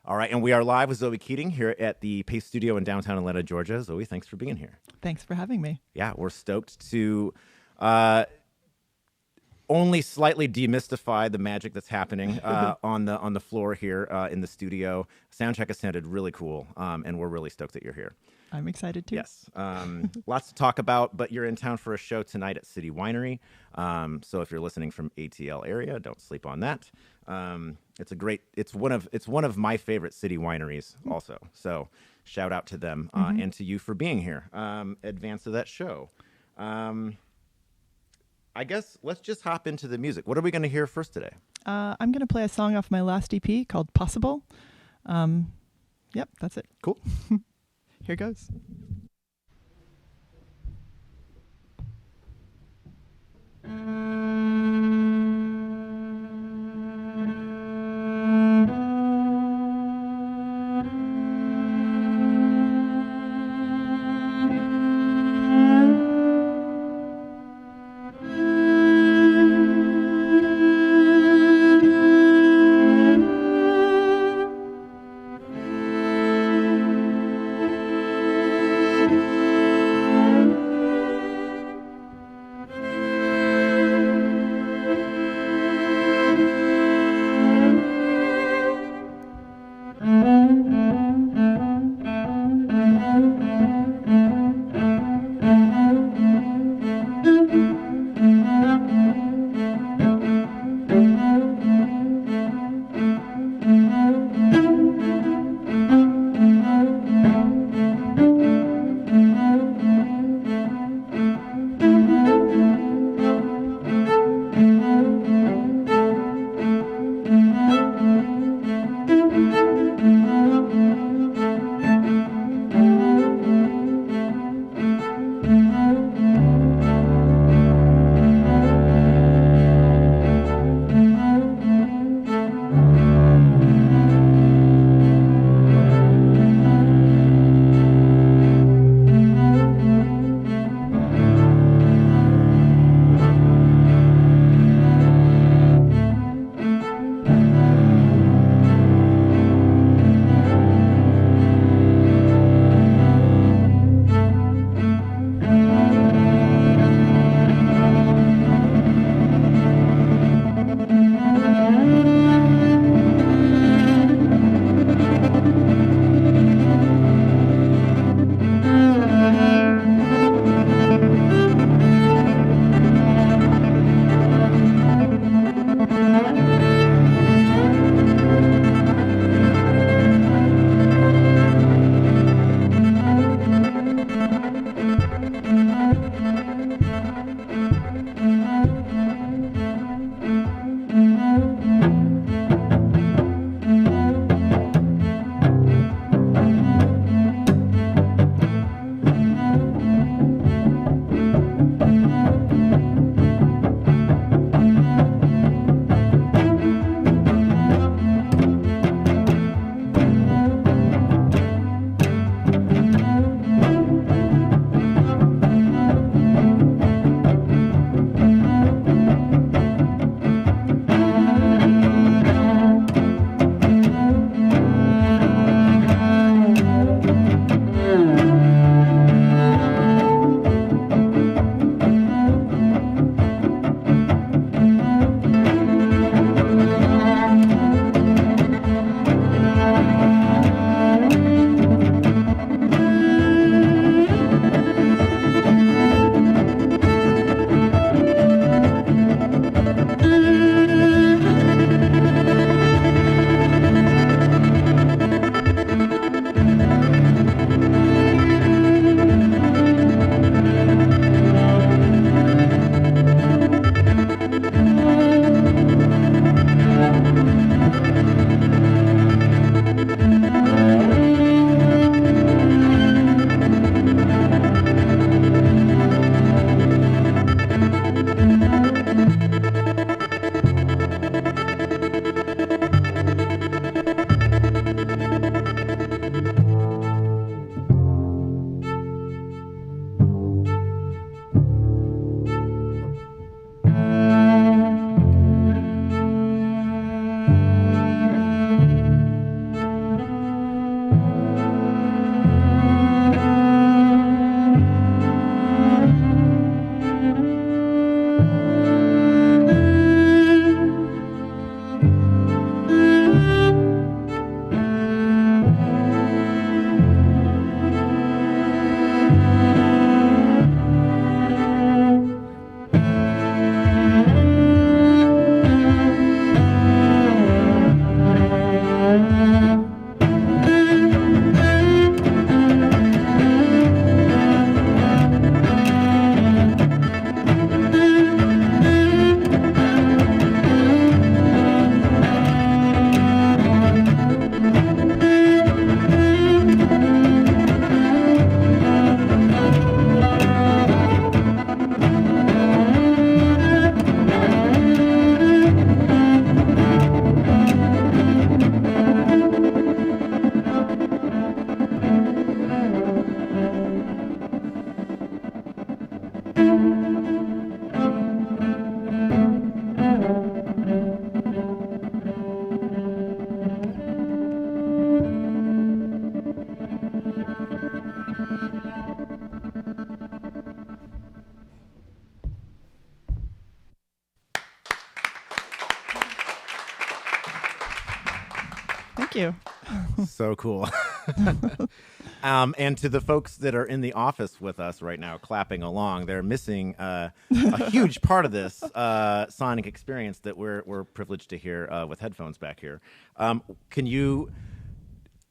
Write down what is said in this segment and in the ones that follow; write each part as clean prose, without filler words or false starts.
All right, and we are live with Zoe Keating here at the Paste Studio in downtown Atlanta, Georgia. Zoe, thanks for being here. Thanks for having me. Yeah, we're stoked to only slightly demystify the magic that's happening on the floor here in the studio. Soundcheck has sounded really cool, and we're really stoked that you're here. I'm excited too. Yes, lots to talk about, but you're in town for a show tonight at City Winery. So if you're listening from ATL area, don't sleep on that. It's one of my favorite city wineries also. So shout out to them and to you for being here. Advance of that show. I guess let's just hop into the music. What are we going to hear first today? I'm going to play a song off my last EP called Possible. Yep, that's it. Cool. Here goes. Thank you. So cool. And to the folks that are in the office with us right now clapping along, they're missing a huge part of this sonic experience that we're privileged to hear with headphones back here. Can you,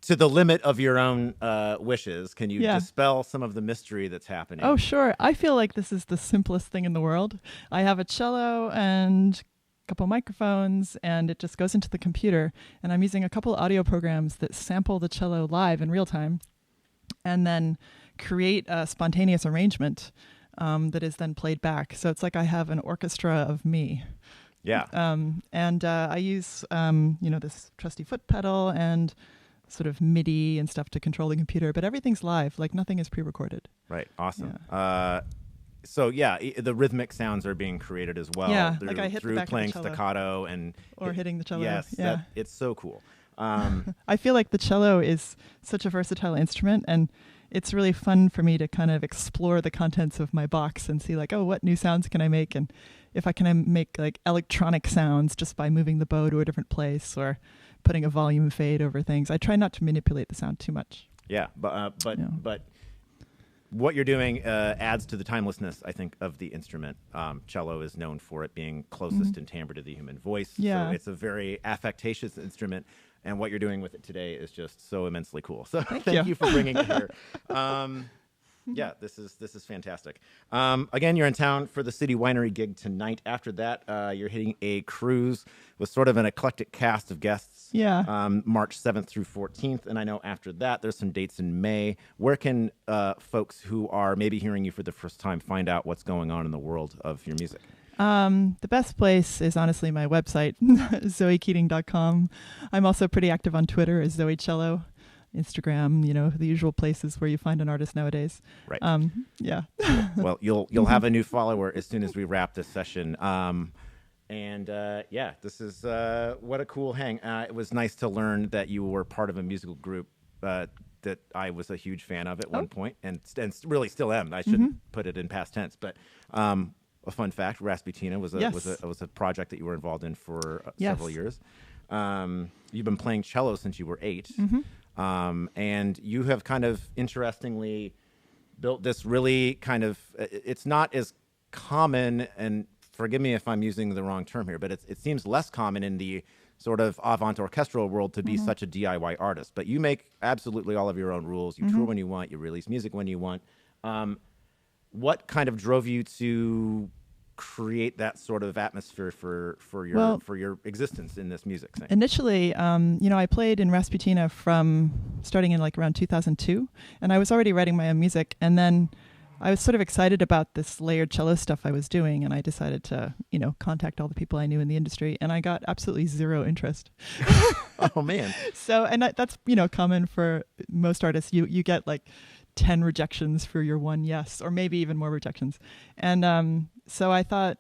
to the limit of your own wishes, can you dispel some of the mystery that's happening? Oh, sure. I feel like this is the simplest thing in the world. I have a cello and couple microphones, and it just goes into the computer, and I'm using a couple audio programs that sample the cello live in real time and then create a spontaneous arrangement that is then played back. So it's like I have an orchestra of me. Yeah. And I use this trusty foot pedal and sort of MIDI and stuff to control the computer, but everything's live, like nothing is pre-recorded. Right. Awesome. Yeah. So the rhythmic sounds are being created as well. Yeah, through, like I hit the through back playing of the cello. staccato or hitting the cello. Yes, yeah. It's so cool. I feel like the cello is such a versatile instrument, and it's really fun for me to kind of explore the contents of my box and see like, oh, what new sounds can I make, and if I can make like electronic sounds just by moving the bow to a different place or putting a volume fade over things. I try not to manipulate the sound too much. Yeah, but what you're doing adds to the timelessness, I think, of the instrument. Cello is known for it being closest in timbre to the human voice. Yeah. So it's a very affectatious instrument, and what you're doing with it today is just so immensely cool. So thank you for bringing it here. Yeah, this is fantastic. Again, you're in town for the City Winery gig tonight. After that, you're hitting a cruise with sort of an eclectic cast of guests. Yeah. March 7th through 14th. And I know after that, there's some dates in May. Where can folks who are maybe hearing you for the first time find out what's going on in the world of your music? The best place is honestly my website, zoekeating.com. I'm also pretty active on Twitter as Zoe Cello. Instagram, the usual places where you find an artist nowadays. Right. Yeah. Well, you'll have a new follower as soon as we wrap this session. This is what a cool hang. It was nice to learn that you were part of a musical group that I was a huge fan of at one point, and really still am. I shouldn't put it in past tense, but a fun fact: Rasputina was a project that you were involved in for several years. You've been playing cello since you were 8. And you have kind of interestingly built this really kind of, it's not as common, and forgive me if I'm using the wrong term here, but it seems less common in the sort of avant orchestral world to be such a DIY artist. But you make absolutely all of your own rules. You tour when you want. You release music when you want. What kind of drove you to create that sort of atmosphere for your existence in this music thing? Initially, I played in Rasputina from starting in like around 2002, and I was already writing my own music, and then I was sort of excited about this layered cello stuff I was doing, and I decided to, contact all the people I knew in the industry, and I got absolutely zero interest. Oh man. So, and that's, common for most artists. You get like 10 rejections for your one yes, or maybe even more rejections. And so I thought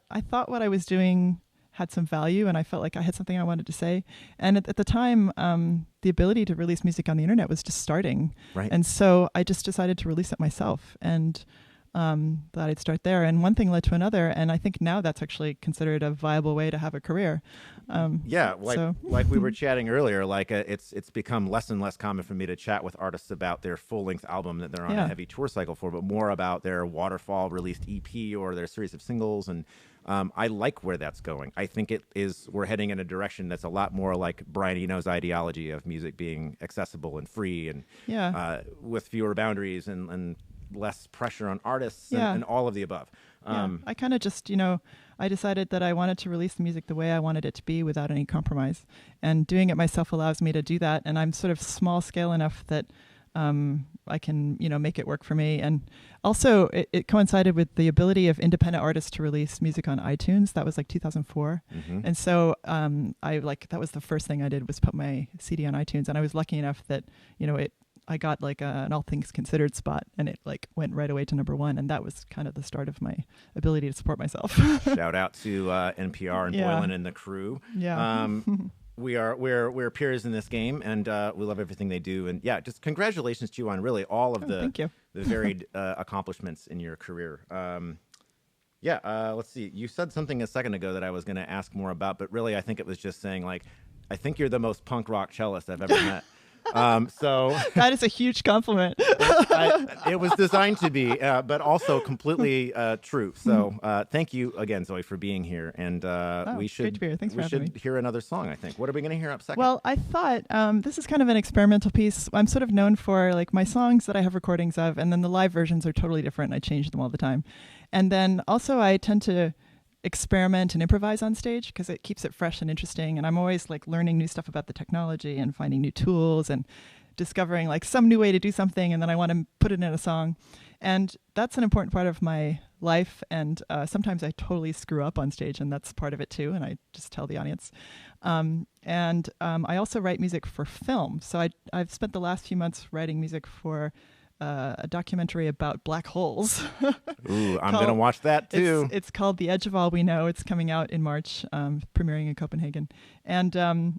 what I was doing had some value, and I felt like I had something I wanted to say. And at the time, the ability to release music on the internet was just starting. Right. And so I just decided to release it myself, and thought I'd start there. And one thing led to another, and I think now that's actually considered a viable way to have a career. Like we were chatting earlier, like it's become less and less common for me to chat with artists about their full-length album that they're on a heavy tour cycle for, but more about their waterfall released EP or their series of singles. And I like where that's going. I think we're heading in a direction that's a lot more like Brian Eno's ideology of music being accessible and free and with fewer boundaries and less pressure on artists and all of the above. I kind of just, I decided that I wanted to release the music the way I wanted it to be without any compromise. And doing it myself allows me to do that. And I'm sort of small scale enough that I can, make it work for me. And also it coincided with the ability of independent artists to release music on iTunes. That was like 2004. And so that was the first thing I did was put my CD on iTunes. And I was lucky enough that, I got like an All Things Considered spot, and it like went right away to #1, and that was kind of the start of my ability to support myself. Shout out to NPR and Boylan and the crew. Yeah. We're peers in this game, and we love everything they do. And just congratulations to you on really all of the varied accomplishments in your career. Let's see. You said something a second ago that I was going to ask more about, but really I think it was just saying like, I think you're the most punk rock cellist I've ever met. So That is a huge compliment. it was designed to be, but also completely true. So thank you again, Zoe, for being here. And we should great to be here. Thanks for having me. hear another song, I think. What are we going to hear up second? Well, I thought this is kind of an experimental piece. I'm sort of known for like my songs that I have recordings of, and then the live versions are totally different. I change them all the time. And then also I tend to experiment and improvise on stage because it keeps it fresh and interesting, and I'm always like learning new stuff about the technology and finding new tools and discovering like some new way to do something, and then I want to put it in a song. And that's an important part of my life, and sometimes I totally screw up on stage, and that's part of it too, and I just tell the audience. I also write music for film, so I've spent the last few months writing music for a documentary about black holes. Ooh, I'm going to watch that too. It's called The Edge of All We Know. It's coming out in March, premiering in Copenhagen. And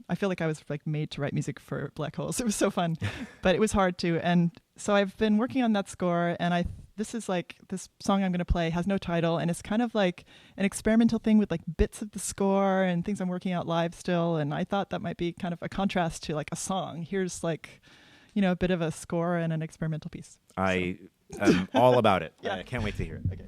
I feel like I was like made to write music for black holes. It was so fun, but it was hard too. And so I've been working on that score, and this song I'm going to play has no title, and it's kind of like an experimental thing with like bits of the score and things I'm working out live still. And I thought that might be kind of a contrast to like a song. Here's like, a bit of a score and an experimental piece. I am all about it. Yeah. I can't wait to hear it. Okay.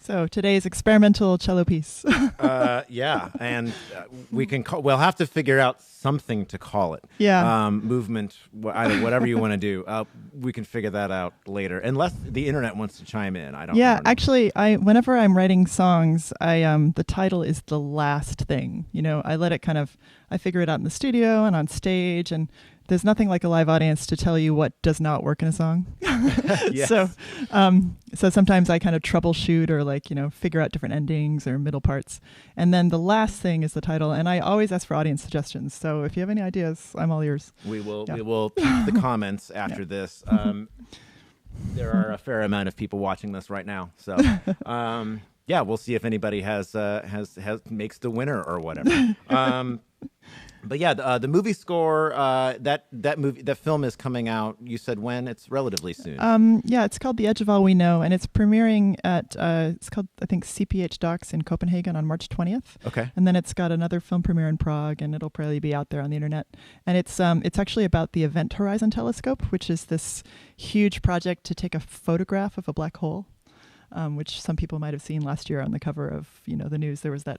So today's experimental cello piece. Yeah, and we'll have to figure out something to call it. Yeah. Movement, either whatever you want to do. We can figure that out later, unless the internet wants to chime in. I don't know. Actually, whenever I'm writing songs, the title is the last thing. I let it I figure it out in the studio and on stage, and there's nothing like a live audience to tell you what does not work in a song. Yes. So sometimes I kind of troubleshoot or figure out different endings or middle parts. And then the last thing is the title. And I always ask for audience suggestions. So if you have any ideas, I'm all ears. We will keep the comments after this. There are a fair amount of people watching this right now. So yeah, we'll see if anybody has makes the winner or whatever. But yeah, the movie score, that film is coming out. You said when? It's relatively soon. Yeah, it's called The Edge of All We Know, and it's premiering at it's called, I think, CPH Docs in Copenhagen on March 20th. Okay. And then it's got another film premiere in Prague, and it'll probably be out there on the internet. And it's actually about the Event Horizon Telescope, which is this huge project to take a photograph of a black hole, which some people might have seen last year on the cover of the news. There was that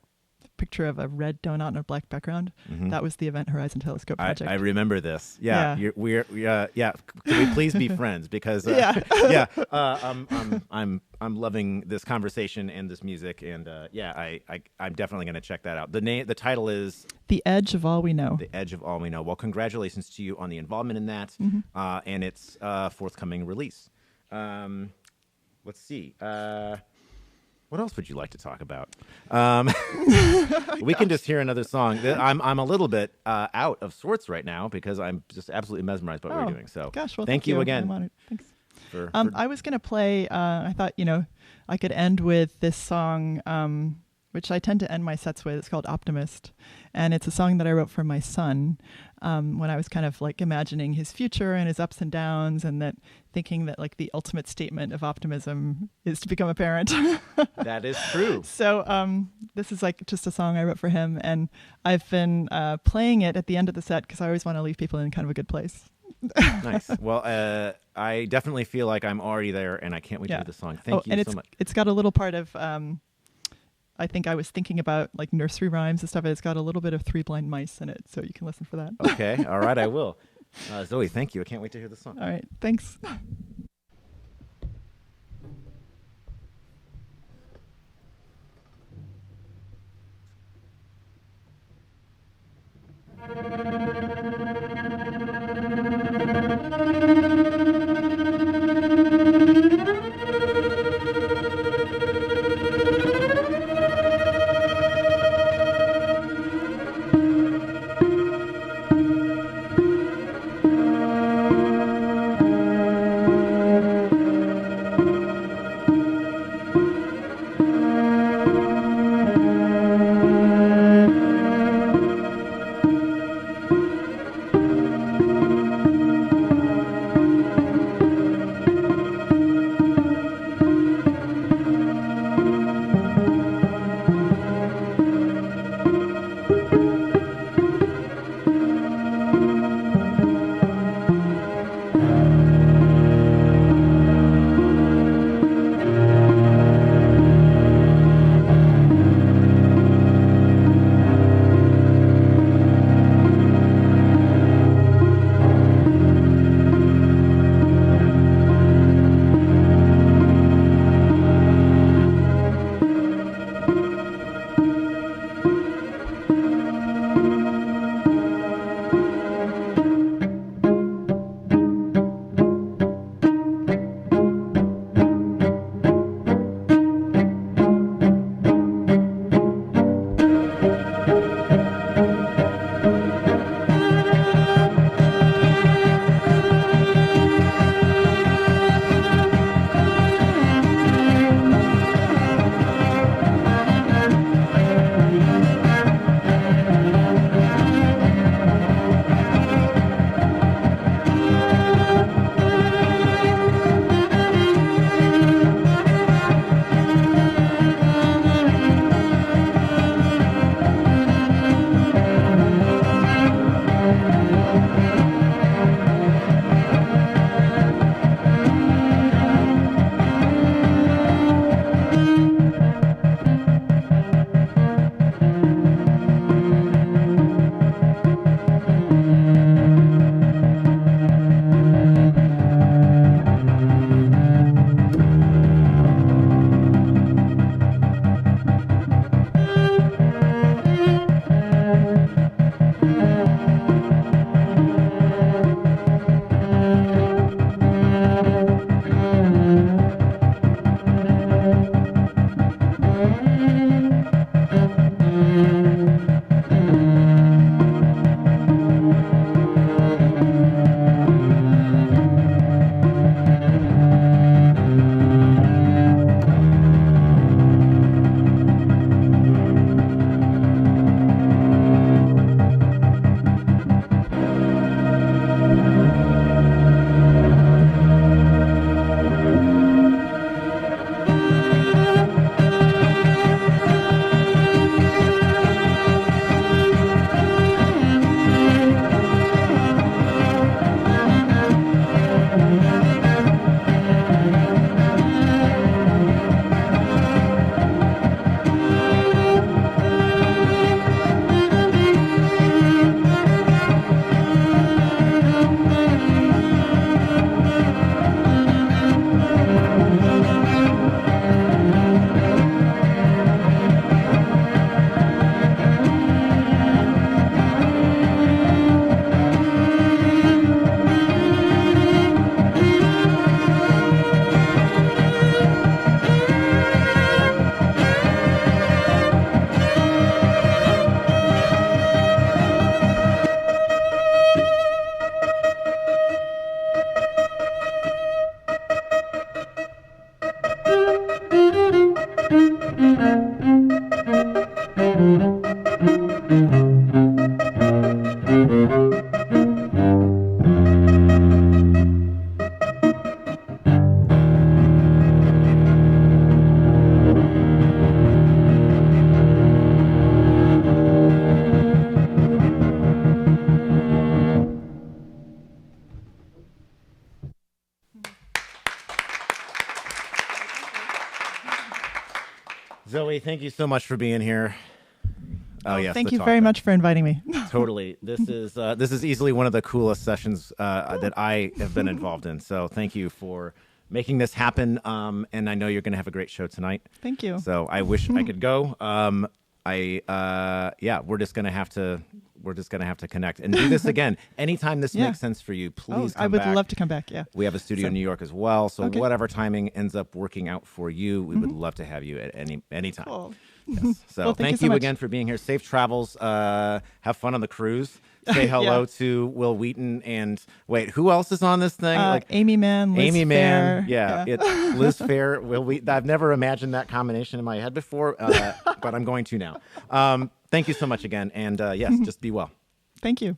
picture of a red donut on a black background. Mm-hmm. That was the Event Horizon Telescope project. I remember this. Yeah. Can we please be friends? Because I'm loving this conversation and this music, and I'm definitely going to check that out. The title is The Edge of All We Know. The Edge of All We Know. Well, congratulations to you on the involvement in that, and its forthcoming release. Let's see. What else would you like to talk about? We can just hear another song. I'm a little bit out of sorts right now because I'm just absolutely mesmerized by what we're doing. So, gosh, well, thank you again. I'm honored. Thanks. I was going to play. I thought I could end with this song, which I tend to end my sets with. It's called "Optimist," and it's a song that I wrote for my son when I was kind of imagining his future and his ups and downs, and thinking that the ultimate statement of optimism is to become a parent. That is true. So this is just a song I wrote for him, and I've been playing it at the end of the set because I always want to leave people in kind of a good place. Nice. Well, I definitely feel like I'm already there, and I can't wait to hear the song. Thank you so much. It's got a little part of I think I was thinking about nursery rhymes and stuff. It's got a little bit of Three Blind Mice in it, so you can listen for that. Okay. All right, I will. Zoe, thank you. I can't wait to hear the song. All right. Thanks. Zoe, thank you so much for being here. Oh yes, thank you very much for inviting me. Totally. This is easily one of the coolest sessions that I have been involved in. So thank you for making this happen. And I know you're going to have a great show tonight. Thank you. So I wish I could go. We're just gonna have to connect and do this again. Anytime this makes sense for you, please come I would back. love to come back. Yeah. We have a studio in New York as well. So whatever timing ends up working out for you, we would love to have you at any time. Cool. Yes. So Well, thank you so much. again for being here. Safe travels. Have fun on the cruise. Say hello to Will Wheaton and wait, who else is on this thing? Amy Mann, Liz Amy Mann. Fair. Yeah, it's Liz Fair. Will Wheaton. I've never imagined that combination in my head before, but I'm going to now. Thank you so much again, and yes, just be well. Thank you.